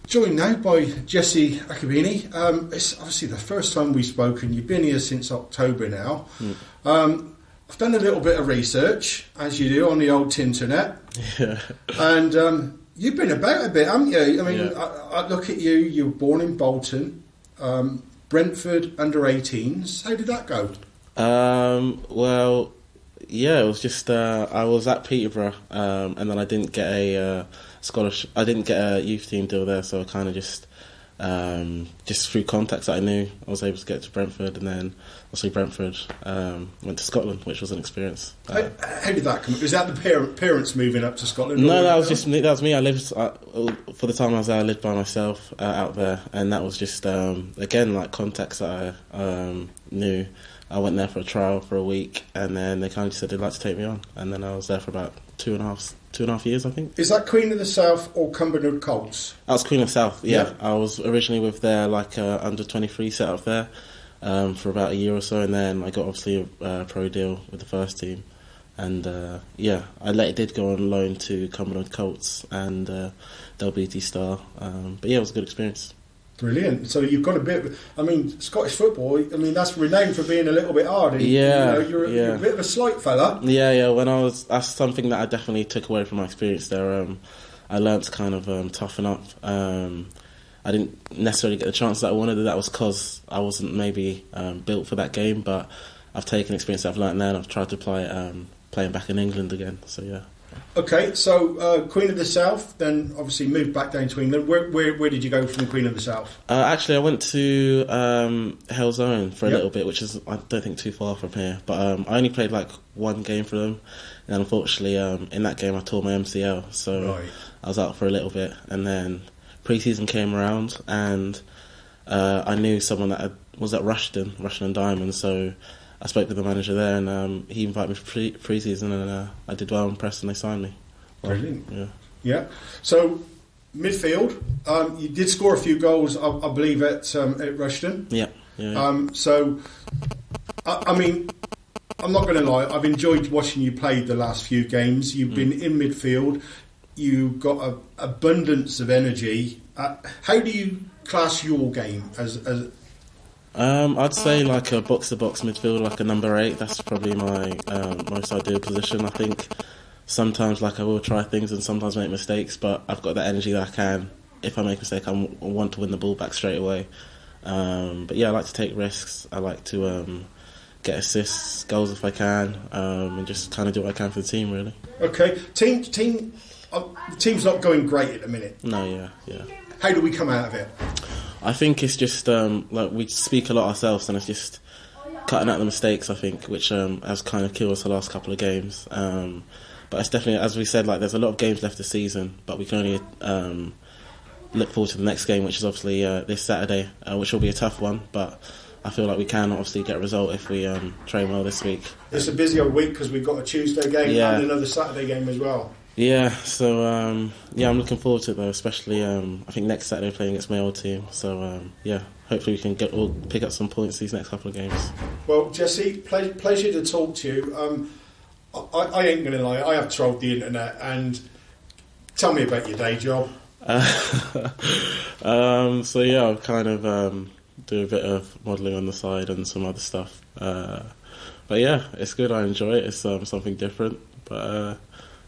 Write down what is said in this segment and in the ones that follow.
joined now by Jessie Akubuine. It's obviously the first time we've spoken. You've been here since October now. I've done a little bit of research, as you do, on the old Tinternet. Yeah. And you've been about a bit, haven't you? I mean, I look at you. You were born in Bolton, Brentford under 18s. How did that go? Well, yeah, it was just I was at Peterborough, and then I didn't get a scholarship. I didn't get a youth team deal there, so I kind of just through contacts that I knew, I was able to get to Brentford, and then also Brentford went to Scotland, which was an experience. How did that come? Was that the parents moving up to Scotland? No, that was me. I lived for the time I was there. I lived by myself out there, and that was just again like contacts that I knew. I went there for a trial for a week, and then they kind of said they'd like to take me on, and then I was there for about two and a half years, I think. Is that Queen of the South or Cumberland Colts? That was Queen of the South, yeah. I was originally with their under 23 set up there for about a year or so, and then I got obviously a pro deal with the first team, and I later did go on loan to Cumberland Colts and WT Star, but yeah, it was a good experience. Brilliant. So you've got a bit. Scottish football. That's renowned for being a little bit hard. Yeah, you're a bit of a slight fella. Yeah. That's something that I definitely took away from my experience there. I learned to kind of toughen up. I didn't necessarily get the chance that I wanted. That was because I wasn't maybe built for that game. But I've taken experience that I've learned there, and I've tried to apply it playing back in England again. So yeah. Okay, so Queen of the South, then obviously moved back down to England. Where did you go from Queen of the South? Actually, I went to Hell's Own for a little bit, which is, I don't think, too far from here. But I only played one game for them, and unfortunately, in that game I tore my MCL, so right. I was out for a little bit. And then pre-season came around, and I knew someone that was at Rushden and Diamond, so I spoke with the manager there, and he invited me for pre-season, and I did well, impressed, and they signed me. Brilliant. Yeah. So midfield, you did score a few goals, I believe, at Rushden. Yeah. So, I'm not going to lie. I've enjoyed watching you play the last few games. You've been in midfield. You've got an abundance of energy. How do you class your game as I'd say like a box-to-box midfield, like a number 8. That's probably my most ideal position. I think sometimes I will try things and sometimes make mistakes, but I've got that energy that I can. If I make a mistake, I want to win the ball back straight away. But yeah, I like to take risks. I like to get assists, goals if I can, and just kind of do what I can for the team, really. Okay, the team's not going great at the minute. No, yeah. How do we come out of it? I think it's just we speak a lot ourselves, and it's just cutting out the mistakes, I think, which has kind of killed us the last couple of games. But it's definitely, as we said, there's a lot of games left this season, but we can only look forward to the next game, which is obviously this Saturday, which will be a tough one, but I feel like we can obviously get a result if we train well this week. It's a busy old week because we've got a Tuesday game and another Saturday game as well. Yeah, so I'm looking forward to it though, especially I think next Saturday playing against my old team. So hopefully we can pick up some points these next couple of games. Well, Jessie, pleasure to talk to you. I ain't going to lie, I have trolled the internet, and tell me about your day job. So yeah, I'll kind of do a bit of modelling on the side and some other stuff. But yeah, it's good. I enjoy it. It's something different. But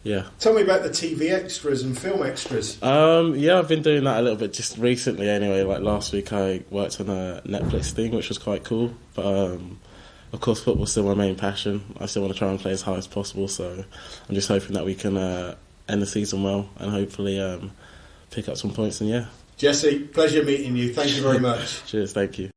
yeah. Tell me about the TV extras and film extras. Yeah, I've been doing that a little bit just recently. Anyway, last week I worked on a Netflix thing, which was quite cool. But of course, football's still my main passion. I still want to try and play as high as possible. So I'm just hoping that we can end the season well and hopefully pick up some points. And yeah. Jessie, pleasure meeting you. Thank you very much. Cheers. Thank you.